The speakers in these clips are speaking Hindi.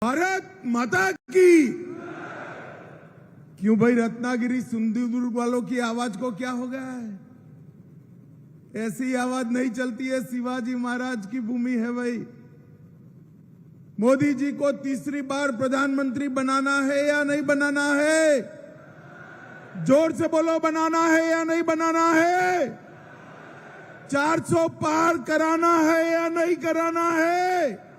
भारत माता की। क्यों भाई, रत्नागिरी सिंधुदुर्ग वालों की आवाज को क्या हो गया है? ऐसी आवाज नहीं चलती है। शिवाजी महाराज की भूमि है भाई। मोदी जी को तीसरी बार प्रधानमंत्री बनाना है या नहीं बनाना है? जोर से बोलो, बनाना है या नहीं बनाना है? 400 पार कराना है या नहीं कराना है?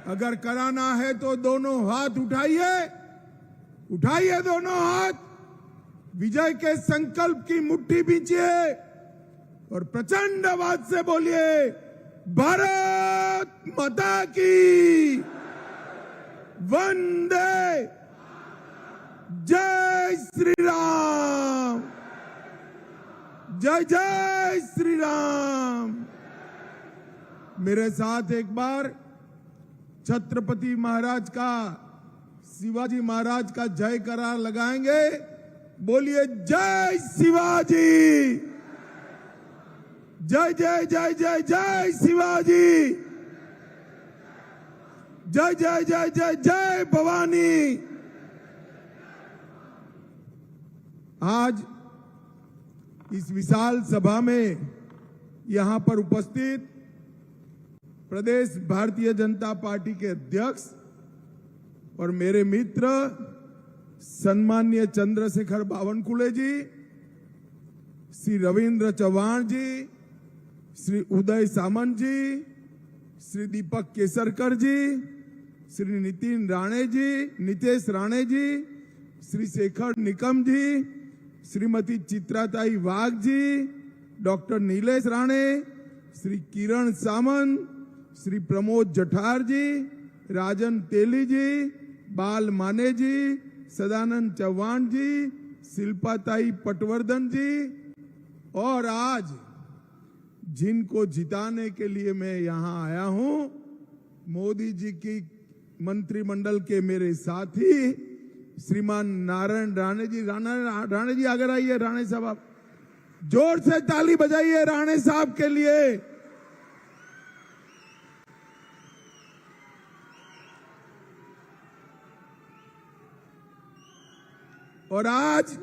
अगर कराना है तो दोनों हाथ उठाइए, उठाइए दोनों हाथ, विजय के संकल्प की मुट्ठी बींचिए और प्रचंड आवाज से बोलिए, भारत माता की वंदे, जय श्री राम, जय जय श्री राम। मेरे साथ एक बार छत्रपति महाराज का, शिवाजी महाराज का जयकारा लगाएंगे। बोलिए, जय शिवाजी, जय जय जय जय जय शिवाजी, जय जय जय जय जय भवानी। आज इस विशाल सभा में यहां पर उपस्थित प्रदेश भारतीय जनता पार्टी के अध्यक्ष और मेरे मित्र सम्माननीय चंद्रशेखर बावनकुळे जी, श्री रविंद्र चौहान जी, श्री उदय सामंत जी, श्री दीपक केसरकर जी, श्री नितेश राणे जी, श्री शेखर निकम जी, श्रीमती चित्राताई वाघ जी, डॉक्टर नीलेश राणे, श्री किरण सामंत, श्री प्रमोद जठार जी, राजन तेली जी, बाल माने जी, सदानंद चौहान जी, शिल्पाताई पटवर्धन जी, और आज जिनको जिताने के लिए मैं यहां आया हूं, मोदी जी की मंत्रिमंडल के मेरे साथी श्रीमान नारायण राणे जी। राणे जी अगर आइए, राणे साहब आप जोर से ताली बजाइए राणे साहब के लिए। और आज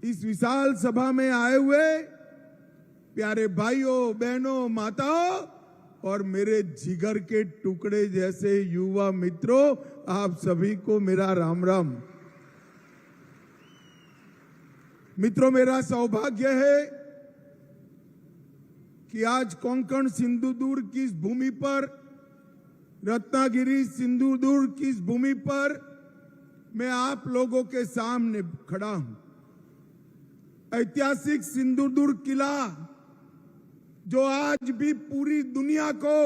इस विशाल सभा में आए हुए प्यारे भाइयों, बहनों, माताओं और मेरे जिगर के टुकड़े जैसे युवा मित्रों, आप सभी को मेरा राम राम। मित्रों, मेरा सौभाग्य है कि आज कोंकण सिंधुदुर्ग की इस भूमि पर, रत्नागिरी सिंधुदुर्ग की इस भूमि पर मैं आप लोगों के सामने खड़ा हूं। ऐतिहासिक सिंधुदुर्ग किला जो आज भी पूरी दुनिया को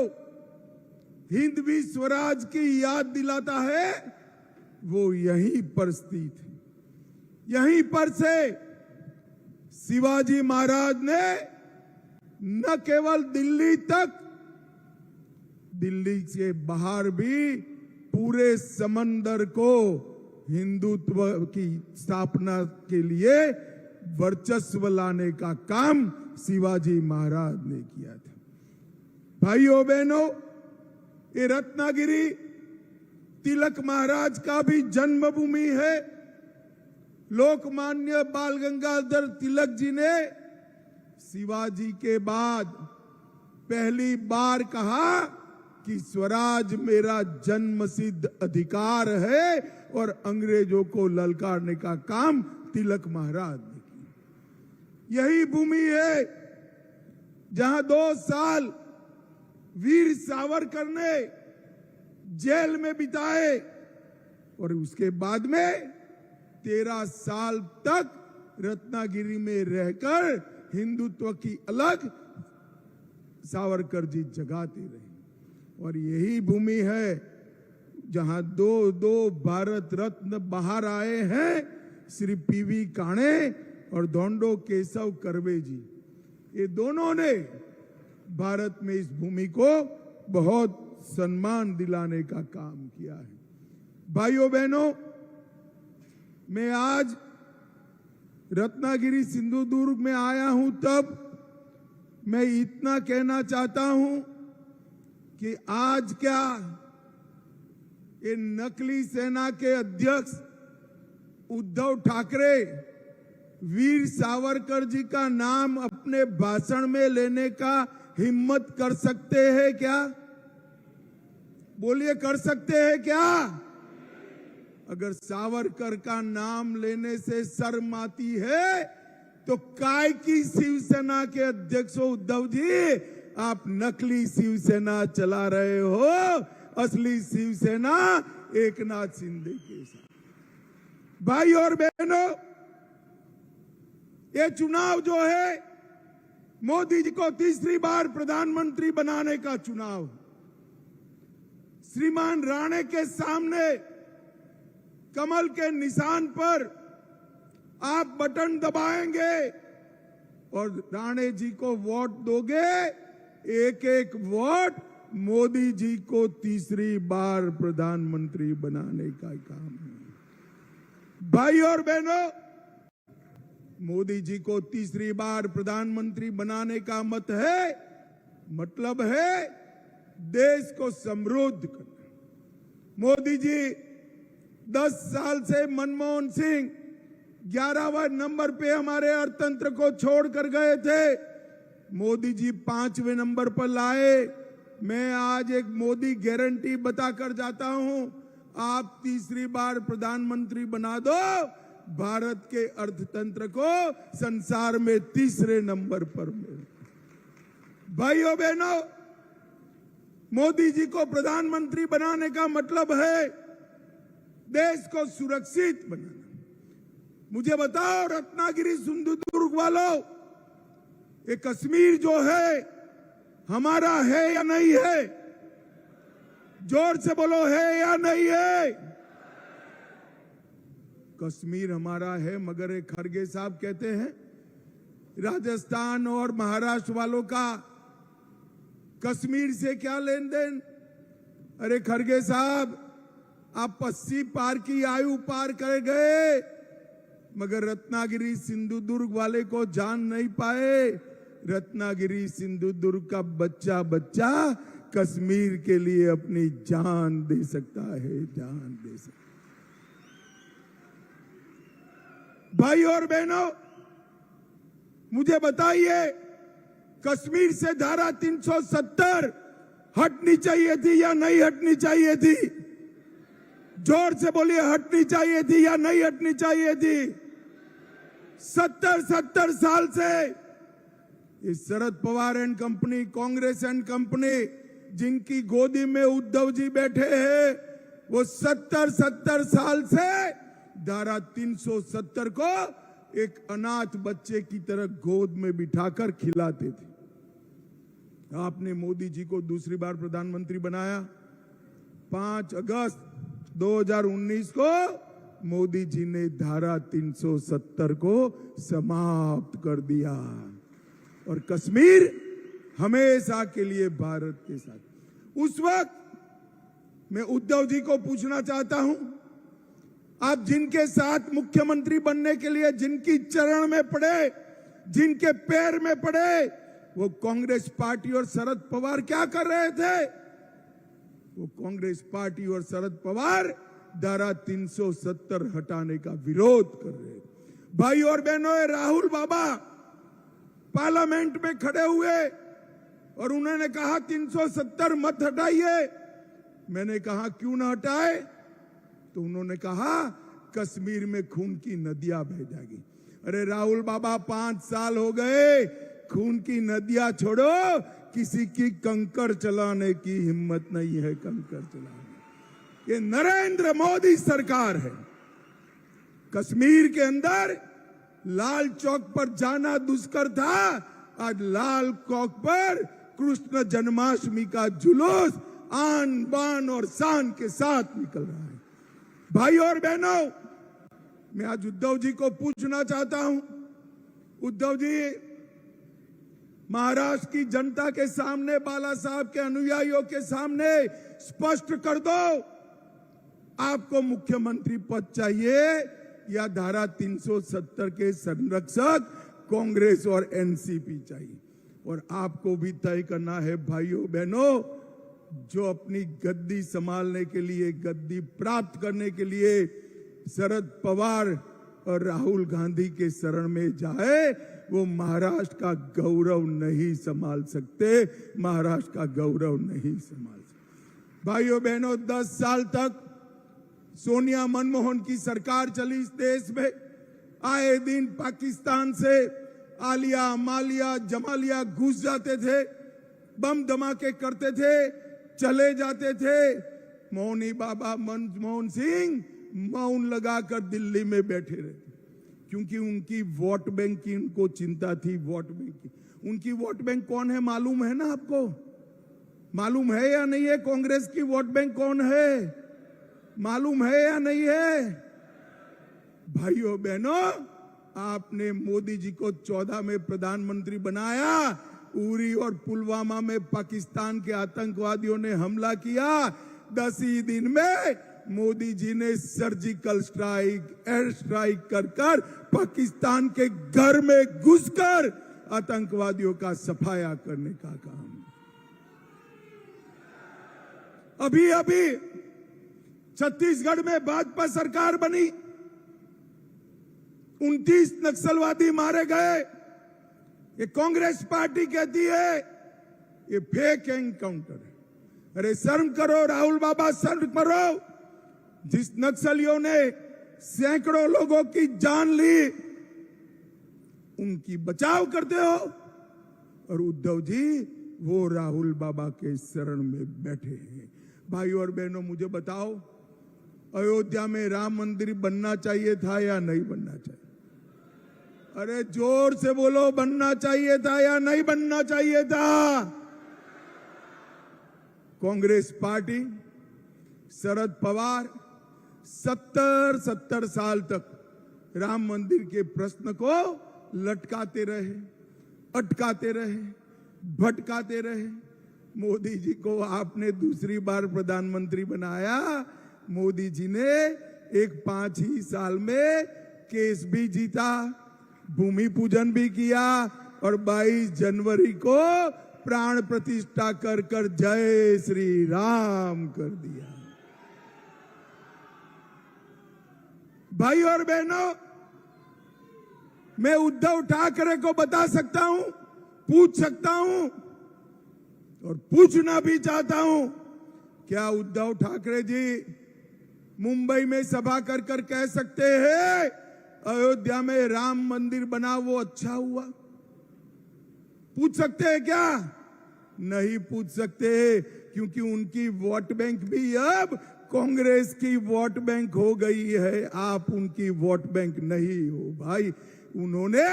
हिंदवी स्वराज की याद दिलाता है, वो यहीं पर स्थित है। यहीं पर से शिवाजी महाराज ने न केवल दिल्ली तक, दिल्ली से बाहर भी पूरे समंदर को हिंदुत्व की स्थापना के लिए वर्चस्व लाने का काम शिवाजी महाराज ने किया था। भाइयों बहनों, ये रत्नागिरी तिलक महाराज का भी जन्मभूमि है। लोकमान्य बाल गंगाधर तिलक जी ने शिवाजी के बाद पहली बार कहा कि स्वराज मेरा जन्मसिद्ध अधिकार है, और अंग्रेजों को ललकारने का काम तिलक महाराज ने किया। यही भूमि है जहां 2 साल वीर सावरकर ने जेल में बिताए और उसके बाद में 13 साल तक रत्नागिरी में रहकर हिंदुत्व की अलग सावरकर जी जगाते रहे। और यही भूमि है जहां 2 भारत रत्न बाहर आए हैं, श्री पीवी काणे और धोंडो केशव कर्वे जी। ये दोनों ने भारत में इस भूमि को बहुत सम्मान दिलाने का काम किया है। भाइयों बहनों, मैं आज रत्नागिरी सिंधुदुर्ग में आया हूं, तब मैं इतना कहना चाहता हूं कि आज क्या ये नकली सेना के अध्यक्ष उद्धव ठाकरे वीर सावरकर जी का नाम अपने भाषण में लेने का हिम्मत कर सकते हैं क्या? बोलिए, कर सकते हैं क्या? अगर सावरकर का नाम लेने से शर्म आती है तो काय की शिवसेना के अध्यक्ष उद्धव जी आप नकली शिवसेना चला रहे हो? असली शिवसेना एकनाथ शिंदे के साथ। भाई और बहनों, ये चुनाव जो है मोदी जी को तीसरी बार प्रधानमंत्री बनाने का चुनाव। श्रीमान राणे के सामने कमल के निशान पर आप बटन दबाएंगे और राणे जी को वोट दोगे, एक एक वोट मोदी जी को तीसरी बार प्रधानमंत्री बनाने का काम है। भाई और बहनों, मोदी जी को तीसरी बार प्रधानमंत्री बनाने का मतलब है देश को समृद्ध करना। मोदी जी 10 साल से मनमोहन सिंह 11वें नंबर पे हमारे अर्थतंत्र को छोड़कर गए थे, मोदी जी 5वें नंबर पर लाए। मैं आज एक मोदी गारंटी बताकर जाता हूं, आप तीसरी बार प्रधानमंत्री बना दो, भारत के अर्थतंत्र को संसार में तीसरे नंबर पर मिले। भाइयों बहनों, मोदी जी को प्रधानमंत्री बनाने का मतलब है देश को सुरक्षित बनाना। मुझे बताओ रत्नागिरी सिंधुदुर्ग वालों, ये कश्मीर जो है हमारा है या नहीं है? जोर से बोलो, है या नहीं है? कश्मीर हमारा है, मगर एक खड़गे साहब कहते हैं राजस्थान और महाराष्ट्र वालों का कश्मीर से क्या लेन देन? अरे खड़गे साहब, आप 80 पार की आयु पार कर गए, मगर रत्नागिरी सिंधुदुर्ग वाले को जान नहीं पाए। रत्नागिरी सिंधुदुर्ग का बच्चा बच्चा कश्मीर के लिए अपनी जान दे सकता है, जान दे सकता। भाई और बहनों, मुझे बताइए, कश्मीर से धारा 370 हटनी चाहिए थी या नहीं हटनी चाहिए थी? जोर से बोलिए, हटनी चाहिए थी या नहीं हटनी चाहिए थी? 70 साल से इस Sharad Pawar and company, Congress and company, जिनकी गोदी में उद्धव जी बैठे हैं, वो 70 साल से धारा 370 को एक अनाथ बच्चे की तरह गोद में बिठाकर खिलाते थे। आपने मोदी जी को दूसरी बार प्रधानमंत्री बनाया। 5 अगस्त 2019 को मोदी जी ने धारा 370 को समाप्त कर दिया और कश्मीर हमेशा के लिए भारत के साथ। उस वक्त मैं उद्धव जी को पूछना चाहता हूं, आप जिनके साथ मुख्यमंत्री बनने के लिए जिनकी चरण में पड़े, जिनके पैर में पड़े, वो कांग्रेस पार्टी और शरद पवार क्या कर रहे थे? वो कांग्रेस पार्टी और शरद पवार धारा 370 हटाने का विरोध कर रहे थे। भाई और बहनों, राहुल बाबा पार्लियामेंट में खड़े हुए और उन्होंने कहा 370 मत हटाइए। मैंने कहा क्यों ना हटाए? तो उन्होंने कहा कश्मीर में खून की नदियां बह जाएगी। अरे राहुल बाबा, 5 साल हो गए, खून की नदियां छोड़ो, किसी की कंकड़ चलाने की हिम्मत नहीं है, कंकड़ चलाने। ये नरेंद्र मोदी सरकार है। कश्मीर के अंदर लाल चौक पर जाना दुष्कर था, आज लाल चौक पर कृष्ण जन्माष्टमी का जुलूस आन बान और शान के साथ निकल रहा है। भाई और बहनों, मैं आज उद्धव जी को पूछना चाहता हूं, उद्धव जी, महाराष्ट्र की जनता के सामने, बाला साहब के अनुयायियों के सामने स्पष्ट कर दो, आपको मुख्यमंत्री पद चाहिए या धारा 370 के संरक्षक कांग्रेस और एनसीपी चाहिए? और आपको भी तय करना है भाइयों बहनों, जो अपनी गद्दी संभालने के लिए, गद्दी प्राप्त करने के लिए शरद पवार और राहुल गांधी के शरण में जाए, वो महाराष्ट्र का गौरव नहीं संभाल सकते, महाराष्ट्र का गौरव नहीं संभाल सकते। भाइयों बहनों, 10 साल तक सोनिया मनमोहन की सरकार चली इस देश में। आए दिन पाकिस्तान से आलिया, मालिया, जमालिया घुस जाते थे, बम धमाके करते थे, चले जाते थे। मौनी बाबा मनमोहन सिंह मौन लगाकर दिल्ली में बैठे रहे, क्योंकि उनकी वोट बैंक की उनको चिंता थी। वोट बैंक की, उनकी वोट बैंक कौन है मालूम है ना आपको? मालूम है या नहीं है? कांग्रेस की वोट बैंक कौन है मालूम है या नहीं है? भाइयों बहनों, आपने मोदी जी को 14 में प्रधानमंत्री बनाया। उरी और पुलवामा में पाकिस्तान के आतंकवादियों ने हमला किया। 10 ही दिन में मोदी जी ने सर्जिकल स्ट्राइक, एयर स्ट्राइक कर पाकिस्तान के घर में घुसकर आतंकवादियों का सफाया करने का काम। अभी अभी छत्तीसगढ़ में भाजपा सरकार बनी, 29 नक्सलवादी मारे गए। ये कांग्रेस पार्टी कहती है ये फेक एनकाउंटर है। अरे शर्म करो राहुल बाबा, शर्म करो। जिस नक्सलियों ने सैकड़ों लोगों की जान ली, उनकी बचाव करते हो, और उद्धव जी वो राहुल बाबा के शरण में बैठे हैं। भाइयों और बहनों, मुझे बताओ, अयोध्या में राम मंदिर बनना चाहिए था या नहीं बनना चाहिए? अरे जोर से बोलो, बनना चाहिए था या नहीं बनना चाहिए था? कांग्रेस पार्टी, शरद पवार 70 साल तक राम मंदिर के प्रश्न को लटकाते रहे, अटकाते रहे, भटकाते रहे। मोदी जी को आपने दूसरी बार प्रधानमंत्री बनाया। मोदी जी ने एक 5 ही साल में केस भी जीता, भूमि पूजन भी किया, और 22 जनवरी को प्राण प्रतिष्ठा कर जय श्री राम कर दिया। भाई और बहनों, मैं उद्धव ठाकरे को बता सकता हूं, पूछ सकता हूं, और पूछना भी चाहता हूं, क्या उद्धव ठाकरे जी मुंबई में सभा कर कह सकते हैं अयोध्या में राम मंदिर बना वो अच्छा हुआ? पूछ सकते हैं क्या? नहीं पूछ सकते, क्योंकि उनकी वोट बैंक भी अब कांग्रेस की वोट बैंक हो गई है। आप उनकी वोट बैंक नहीं हो भाई। उन्होंने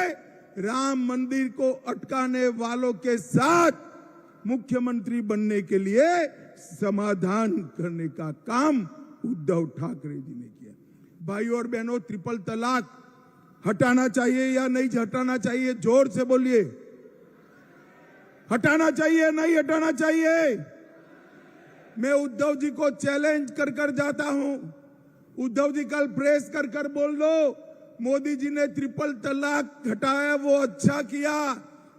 राम मंदिर को अटकाने वालों के साथ मुख्यमंत्री बनने के लिए समाधान करने का काम उद्धव ठाकरे जी ने किया। भाइयों और बहनों, ट्रिपल तलाक हटाना चाहिए या नहीं हटाना चाहिए? जोर से बोलिए। हटाना चाहिए नहीं हटाना चाहिए? मैं उद्धव जी को चैलेंज कर जाता हूं। उद्धव जी कल प्रेस कर बोल दो, मोदी जी ने ट्रिपल तलाक हटाया वो अच्छा किया।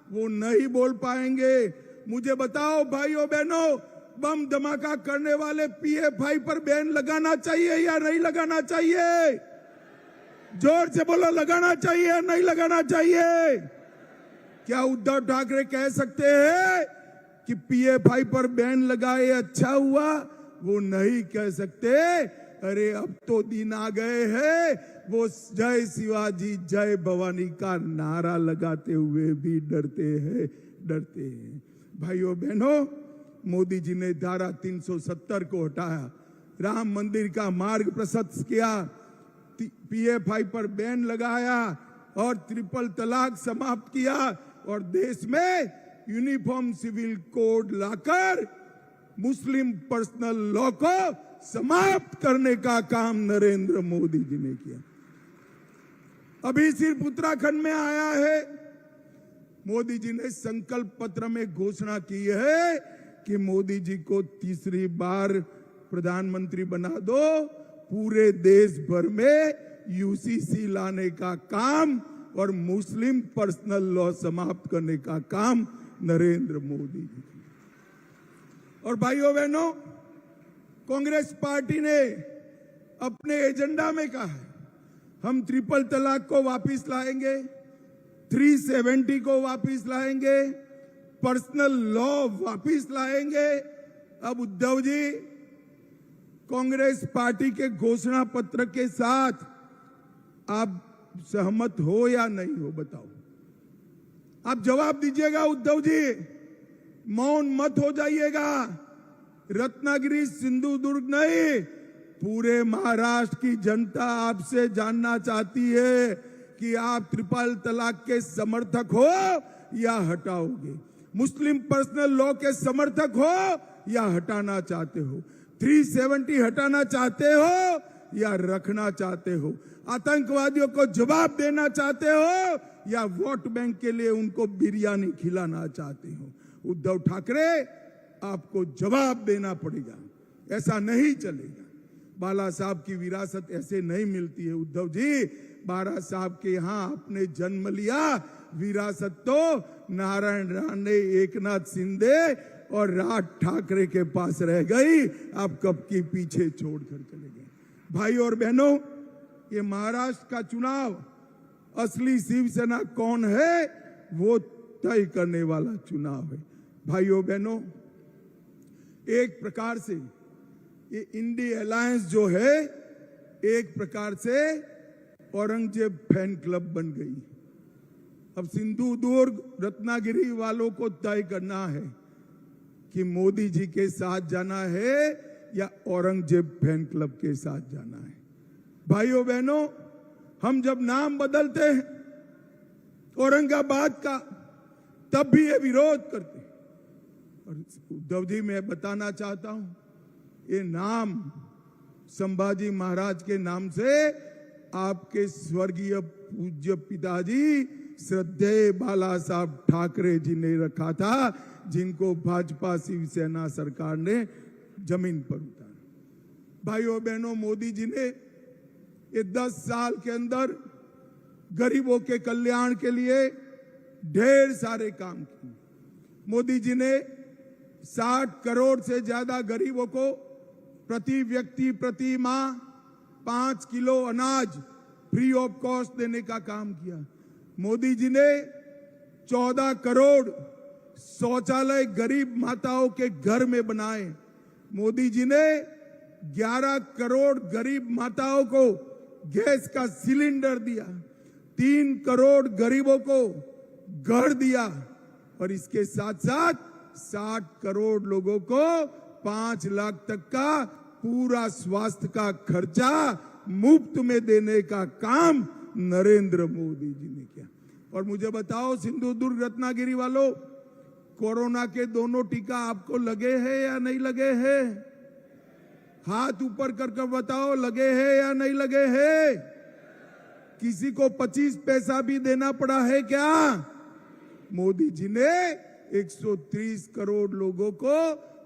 वो नहीं बोल पाएंगे। मुझे बताओ भाइयों बहनों, बम धमाका करने वाले PFI पर बैन लगाना चाहिए या नहीं लगाना चाहिए? जोर से बोलो, लगाना चाहिए या नहीं लगाना चाहिए? क्या उद्धव ठाकरे कह सकते हैं कि PFI पर बैन लगाए अच्छा हुआ? वो नहीं कह सकते। अरे अब तो दिन आ गए हैं वो जय शिवाजी जय भवानी का नारा लगाते हुए भी डरते हैं। भाइयों बहनों, मोदी जी ने धारा 370 को हटाया, राम मंदिर का मार्ग प्रशस्त किया, PFI पर बैन लगाया और ट्रिपल तलाक समाप्त किया, और देश में यूनिफॉर्म सिविल कोड लाकर मुस्लिम पर्सनल लॉ को समाप्त करने का काम नरेंद्र मोदी जी ने किया। अभी सिर्फ उत्तराखंड में आया है, मोदी जी ने संकल्प पत्र में घोषणा की है कि मोदी जी को तीसरी बार प्रधानमंत्री बना दो, पूरे देश भर में UCC लाने का काम और मुस्लिम पर्सनल लॉ समाप्त करने का काम नरेंद्र मोदी जी। और भाइयों बहनों, कांग्रेस पार्टी ने अपने एजेंडा में कहा है हम ट्रिपल तलाक को वापस लाएंगे, 370 को वापस लाएंगे, पर्सनल लॉ वापस लाएंगे। अब उद्धव जी, कांग्रेस पार्टी के घोषणा पत्र के साथ आप सहमत हो या नहीं हो, बताओ। आप जवाब दीजिएगा उद्धव जी, मौन मत हो जाइएगा। रत्नागिरी सिंधुदुर्ग नहीं, पूरे महाराष्ट्र की जनता आपसे जानना चाहती है कि आप ट्रिपल तलाक के समर्थक हो या हटाओगे, मुस्लिम पर्सनल लॉ के समर्थक हो या हटाना चाहते हो, 370 हटाना चाहते हो या रखना चाहते हो, आतंकवादियों को जवाब देना चाहते हो या वोट बैंक के लिए उनको बिरयानी खिलाना चाहते हो। उद्धव ठाकरे, आपको जवाब देना पड़ेगा, ऐसा नहीं चलेगा। बाला साहब की विरासत ऐसे नहीं मिलती है उद्धव जी। बाला साहब के यहां आपने जन्म लिया, विरासत तो नारायण राणे, एकनाथ शिंदे और राज ठाकरे के पास रह गई, आप कब की पीछे छोड़कर चले गए। भाई और बहनों, ये महाराष्ट्र का चुनाव असली शिवसेना कौन है वो तय करने वाला चुनाव है। भाइयों बहनों, एक प्रकार से ये इंडी अलायंस जो है एक प्रकार से औरंगजेब फैन क्लब बन गई। अब सिंधुदुर्ग रत्नागिरी वालों को तय करना है कि मोदी जी के साथ जाना है या औरंगजेब फैन क्लब के साथ जाना है। भाइयों बहनों, हम जब नाम बदलते हैं औरंगाबाद का, तब भी ये विरोध करते हैं। और उद्धव जी, मैं बताना चाहता हूं, ये नाम संभाजी महाराज के नाम से आपके स्वर्गीय पूज्य पिताजी श्रद्धेय बाला साहब ठाकरे जी ने रखा था, जिनको भाजपा शिवसेना सरकार ने जमीन पर उतारा। भाइयों बहनों, मोदी जी ने ये 10 साल के अंदर गरीबों के कल्याण के लिए ढेर सारे काम किए। मोदी जी ने 60 करोड़ से ज्यादा गरीबों को प्रति व्यक्ति प्रति माह 5 किलो अनाज फ्री ऑफ कॉस्ट देने का काम किया। मोदी जी ने 14 करोड़ शौचालय गरीब माताओं के घर में बनाए। मोदी जी ने 11 करोड़ गरीब माताओं को गैस का सिलेंडर दिया, 3 करोड़ गरीबों को घर दिया और इसके साथ साथ 60 करोड़ लोगों को 5 लाख तक का पूरा स्वास्थ्य का खर्चा मुफ्त में देने का काम नरेंद्र मोदी जी ने किया। और मुझे बताओ सिंधुदुर्ग रत्नागिरी वालों, कोरोना के दोनों टीका आपको लगे हैं या नहीं लगे हैं? हाथ ऊपर कर बताओ, लगे हैं या नहीं लगे हैं? किसी को 25 पैसा भी देना पड़ा है क्या? मोदी जी ने 130 करोड़ लोगों को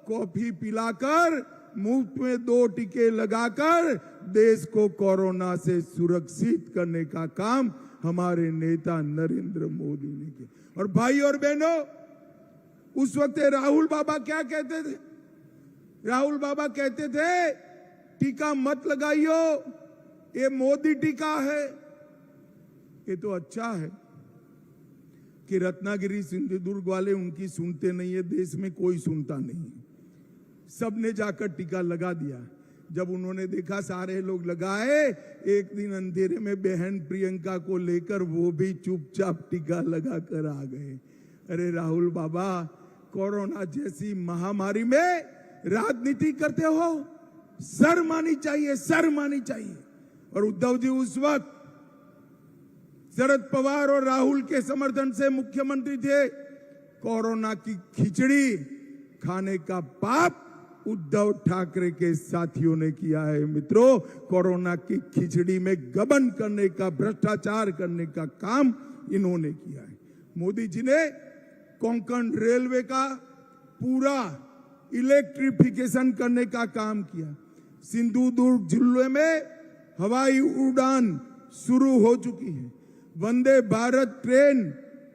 कॉफी पिलाकर मुफ्त में 2 टीके लगाकर देश को कोरोना से सुरक्षित करने का काम हमारे नेता नरेंद्र मोदी ने किया। और भाई और बहनों, उस वक्त राहुल बाबा क्या कहते थे? राहुल बाबा कहते थे टीका मत लगाइयो, ये मोदी टीका है। ये तो अच्छा है कि रत्नागिरी सिंधुदुर्ग वाले उनकी सुनते नहीं है, देश में कोई सुनता नहीं है। सबने जाकर टीका लगा दिया। जब उन्होंने देखा सारे लोग लगाए, एक दिन अंधेरे में बहन प्रियंका को लेकर वो भी चुपचाप टीका लगा कर आ गए। अरे राहुल बाबा, कोरोना जैसी महामारी में राजनीति करते हो, शर्म आनी चाहिए, शर्म आनी चाहिए। और उद्धव जी उस वक्त शरद पवार और राहुल के समर्थन से मुख्यमंत्री थे। कोरोना की खिचड़ी खाने का पाप उद्धव ठाकरे के साथियों ने किया है। मित्रों, कोरोना की खिचड़ी में गबन करने का, भ्रष्टाचार करने का काम इन्होंने किया है। मोदी जी ने कोंकण रेलवे का पूरा इलेक्ट्रिफिकेशन करने का काम किया। सिंधुदुर्ग जिले में हवाई उड़ान शुरू हो चुकी है। वंदे भारत ट्रेन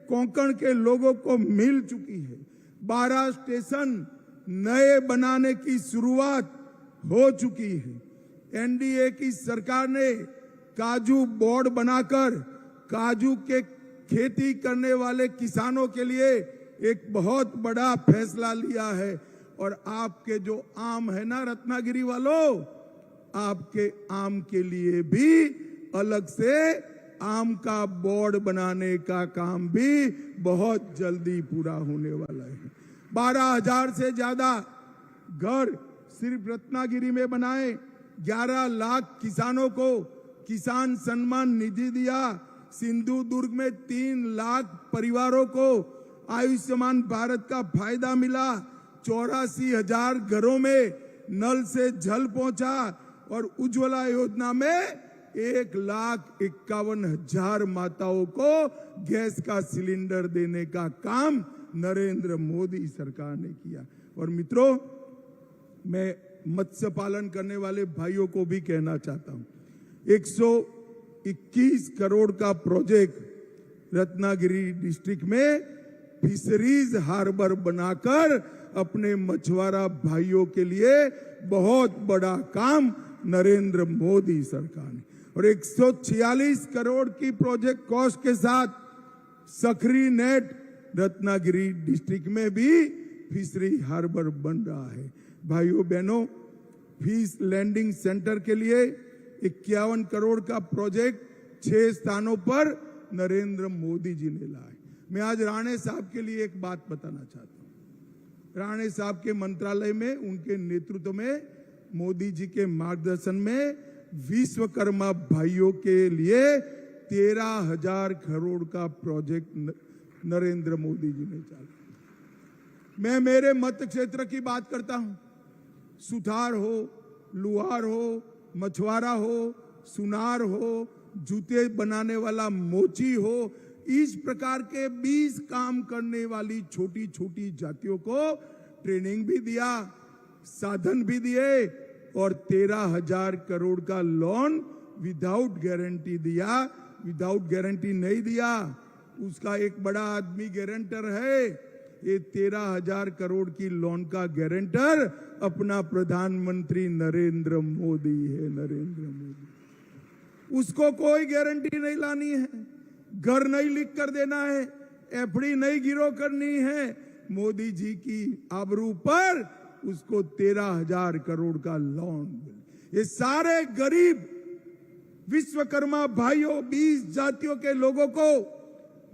कोंकण के लोगों को मिल चुकी है। 12 स्टेशन नए बनाने की शुरुआत हो चुकी है। एनडीए की सरकार ने काजू बोर्ड बनाकर काजू के खेती करने वाले किसानों के लिए एक बहुत बड़ा फैसला लिया है। और आपके जो आम है ना रत्नागिरी वालों, आपके आम के लिए भी अलग से आम का बोर्ड बनाने का काम भी बहुत जल्दी पूरा होने वाला है। 12,000 से ज्यादा घर सिर्फ रत्नागिरी में बनाए, 11 लाख किसानों को किसान सम्मान निधि दिया, सिंधु दुर्ग में 3 लाख परिवारों को आयुष्मान भारत का फायदा मिला, 84,000 घरों में नल से जल पहुंचा और उज्ज्वला योजना में 1,51,000 माताओं को गैस का सिलेंडर देने का काम नरेंद्र मोदी सरकार ने किया। और मित्रों, मैं मत्स्य पालन करने वाले भाइयों को भी कहना चाहता हूं, 121 करोड़ का प्रोजेक्ट रत्नागिरी डिस्ट्रिक्ट में फिशरीज हार्बर बनाकर अपने मछुआरा भाइयों के लिए बहुत बड़ा काम नरेंद्र मोदी सरकार ने, और 146 करोड़ की प्रोजेक्ट कॉस्ट के साथ सखरी नेट रत्नागिरी डिस्ट्रिक्ट में भी फिशरी हार्बर बन रहा है। भाइयों बहनों, फिश लैंडिंग सेंटर के लिए 51 करोड़ का प्रोजेक्ट 6 स्थानों पर नरेंद्र मोदी जी ने लाया। मैं आज राणे साहब के लिए एक बात बताना चाहता हूं। राणे साहब के मंत्रालय में, उनके नेतृत्व में, मोदी जी के मार्गदर्शन में विश्वकर्मा भाइयों के लिए 13,000 करोड़ का प्रोजेक्ट नरेंद्र मोदी जी ने चला। मैं मेरे मत क्षेत्र की बात करता हूं। सुथार हो, लुहार हो, मछुआरा हो, सुनार हो, जूते बनाने वाला मोची हो, इस प्रकार के 20 काम करने वाली छोटी छोटी जातियों को ट्रेनिंग भी दिया, साधन भी दिए और 13,000 करोड़ का लोन विदाउट गारंटी दिया। विदाउट गारंटी नहीं दिया, उसका एक बड़ा आदमी गारंटर है। ये 13,000 करोड़ की लोन का गारंटर अपना प्रधानमंत्री नरेंद्र मोदी है। नरेंद्र मोदी, उसको कोई गारंटी नहीं लानी है, घर नहीं लिख कर देना है, एफडी नहीं गिरो करनी है। मोदी जी की आबरू पर उसको 13,000 करोड़ का लोन। ये सारे गरीब विश्वकर्मा भाइयों, 20 जातियों के लोगों को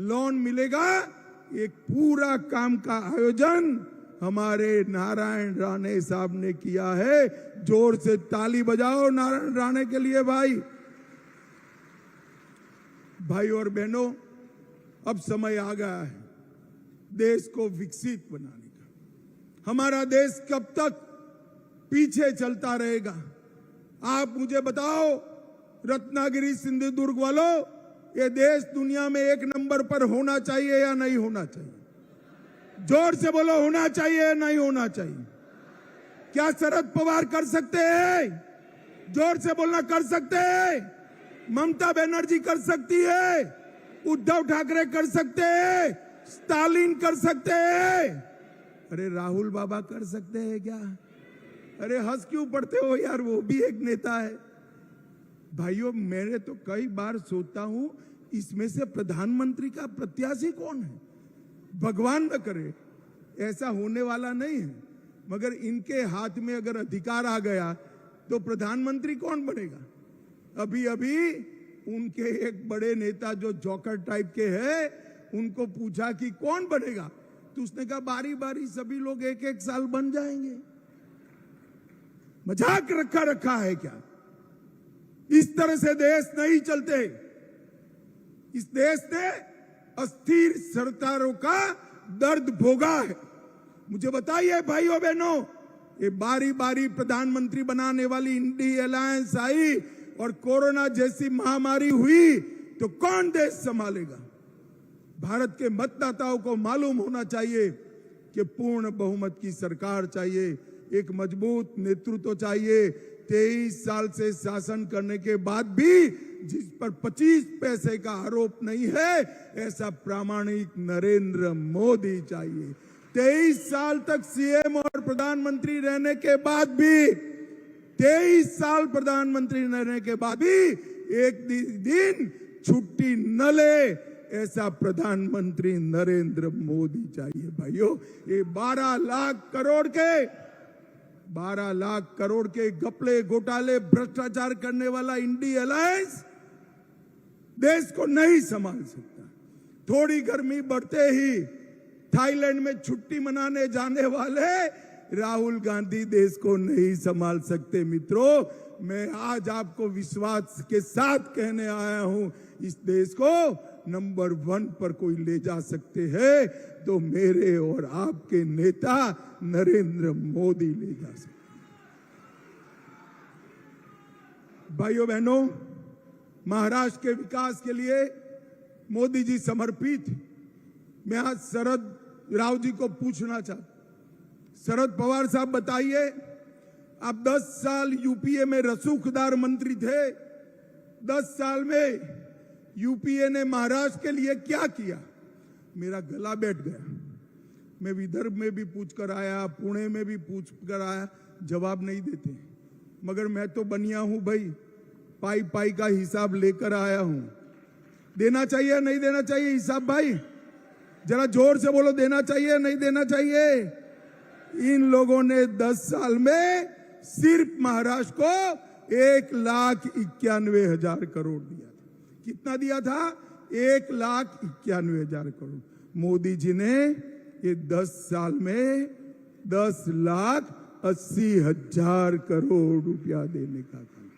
लोन मिलेगा। एक पूरा काम का आयोजन हमारे नारायण राणे साहब ने किया है। जोर से ताली बजाओ नारायण राणे के लिए। भाई और बहनों, अब समय आ गया है देश को विकसित बनाने का। हमारा देश कब तक पीछे चलता रहेगा? आप मुझे बताओ, रत्नागिरी सिंधु दुर्ग वालों, ये देश दुनिया में 1 नंबर पर होना चाहिए या नहीं होना चाहिए? जोर से बोलो, होना चाहिए या नहीं होना चाहिए? क्या शरद पवार कर सकते हैं? जोर से बोलना, कर सकते हैं? ममता बनर्जी कर सकती है? उद्धव ठाकरे कर सकते हैं? स्टालिन कर सकते हैं? अरे राहुल बाबा कर सकते हैं क्या? अरे हंस क्यों पड़ते हो यार, वो भी एक नेता है। भाइयों, मैंने तो कई बार सोचता हूं, इसमें से प्रधानमंत्री का प्रत्याशी कौन है? भगवान न करे, ऐसा होने वाला नहीं है, मगर इनके हाथ में अगर अधिकार आ गया तो प्रधानमंत्री कौन बनेगा? अभी अभी उनके एक बड़े नेता जो जोकर टाइप के हैं, उनको पूछा कि कौन बनेगा, तो उसने कहा बारी बारी सभी लोग 1-1 साल बन जाएंगे। मजाक रखा है क्या? इस तरह से देश नहीं चलते। इस देश ने अस्थिर सरकारों का दर्द भोगा है। मुझे बताइए भाइयों बहनों, ये बारी बारी प्रधानमंत्री बनाने वाली इंडिया अलायंस आई और कोरोना जैसी महामारी हुई तो कौन देश संभालेगा? भारत के मतदाताओं को मालूम होना चाहिए कि पूर्ण बहुमत की सरकार चाहिए, एक मजबूत नेतृत्व चाहिए। 23 साल से शासन करने के बाद भी जिस पर 25 पैसे का आरोप नहीं है, ऐसा प्रामाणिक नरेंद्र मोदी चाहिए। 23 साल तक सीएम और प्रधानमंत्री रहने के बाद भी, 23 साल प्रधानमंत्री रहने के बाद भी एक दिन छुट्टी न ले, ऐसा प्रधानमंत्री नरेंद्र मोदी चाहिए भाइयों। ये 12 लाख करोड़ के घपले घोटाले भ्रष्टाचार करने वाला इंडी अलायंस देश को नहीं संभाल सकता। थोड़ी गर्मी बढ़ते ही थाईलैंड में छुट्टी मनाने जाने वाले राहुल गांधी देश को नहीं संभाल सकते। मित्रों, मैं आज आपको विश्वास के साथ कहने आया हूं, इस देश को नंबर 1 पर कोई ले जा सकते हैं तो मेरे और आपके नेता नरेंद्र मोदी ले जा सकते। भाइयों बहनों, महाराष्ट्र के विकास के लिए मोदी जी समर्पित। मैं आज शरद राव जी को पूछना चाहता, शरद पवार साहब बताइए, आप 10 साल यूपीए में रसूखदार मंत्री थे, 10 साल में यूपीए ने महाराष्ट्र के लिए क्या किया? मेरा गला बैठ गया। मैं विदर्भ में भी पूछ कर आया, पुणे में भी पूछ कर आया, जवाब नहीं देते। मगर मैं तो बनिया हूं भाई, पाई पाई का हिसाब लेकर आया हूं। देना चाहिए नहीं देना चाहिए हिसाब? भाई जरा जोर से बोलो, देना चाहिए नहीं देना चाहिए? इन लोगों ने 10 साल में सिर्फ महाराष्ट्र को 1,91,000 करोड़ दिया था। कितना दिया था? 1,91,000 करोड़। मोदी जी ने ये 10 साल में 10,80,000 करोड़ रुपया देने का काम।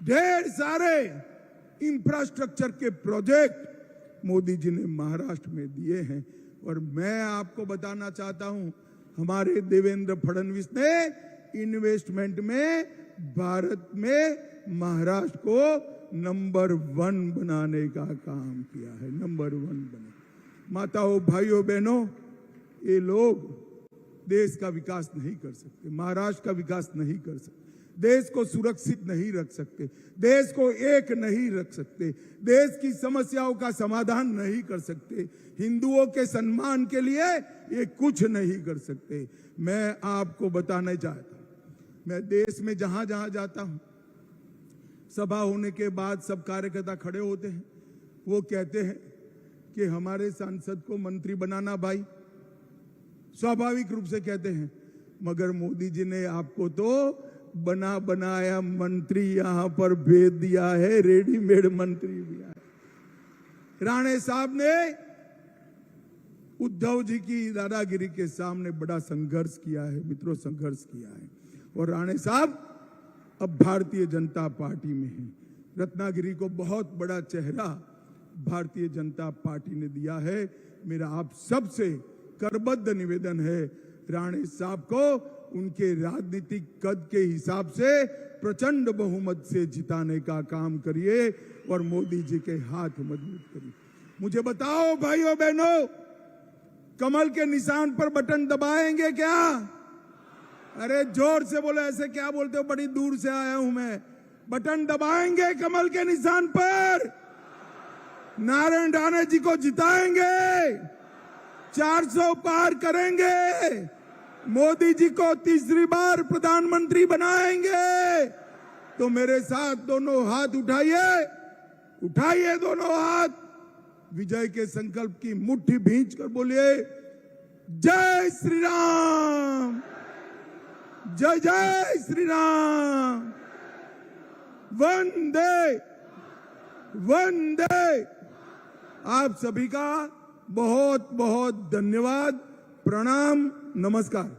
ढेर सारे इंफ्रास्ट्रक्चर के प्रोजेक्ट मोदी जी ने महाराष्ट्र में दिए हैं। और मैं आपको बताना चाहता हूं, हमारे देवेंद्र फडणवीस ने इन्वेस्टमेंट में भारत में महाराष्ट्र को नंबर 1 बनाने का काम किया है। नंबर 1 बने। माताओं, भाइयों, बहनों, ये लोग देश का विकास नहीं कर सकते, महाराष्ट्र का विकास नहीं कर सकते, देश को सुरक्षित नहीं रख सकते, देश को एक नहीं रख सकते, देश की समस्याओं का समाधान नहीं कर सकते, हिंदुओं के सम्मान के लिए ये कुछ नहीं कर सकते। मैं आपको बताना चाहता हूं, मैं देश में जहां जहां जाता हूं, सभा होने के बाद सब कार्यकर्ता खड़े होते हैं, वो कहते हैं कि हमारे सांसद को मंत्री बनाना। भाई स्वाभाविक रूप से कहते हैं, मगर मोदी जी ने आपको तो बना बनाया मंत्री यहां पर भेज दिया है, रेडीमेड मंत्री दिया है। राणे साहब ने उद्धव जी की दादागिरी के सामने बड़ा संघर्ष किया है। मित्रों, संघर्ष किया है। और राणे साहब अब भारतीय जनता पार्टी में हैं। रत्नागिरी को बहुत बड़ा चेहरा भारतीय जनता पार्टी ने दिया है। मेरा आप सबसे करबद्ध निवेदन है, राणे साहब को उनके राजनीतिक कद के हिसाब से प्रचंड बहुमत से जिताने का काम करिए और मोदी जी के हाथ मजबूत करिए। मुझे बताओ भाइयों बहनों, कमल के निशान पर बटन दबाएंगे क्या? अरे जोर से बोलो, ऐसे क्या बोलते हो? बड़ी दूर से आया हूं मैं। बटन दबाएंगे कमल के निशान पर, नारायण राणे जी को जिताएंगे, 400 पार करेंगे, मोदी जी को तीसरी बार प्रधानमंत्री बनाएंगे। तो मेरे साथ दोनों हाथ उठाइए, उठाइए दोनों हाथ, विजय के संकल्प की मुट्ठी भींच कर बोलिए, जय श्री राम, जय जय श्री राम, वंदे वंदे। आप सभी का बहुत बहुत धन्यवाद, प्रणाम, नमस्कार।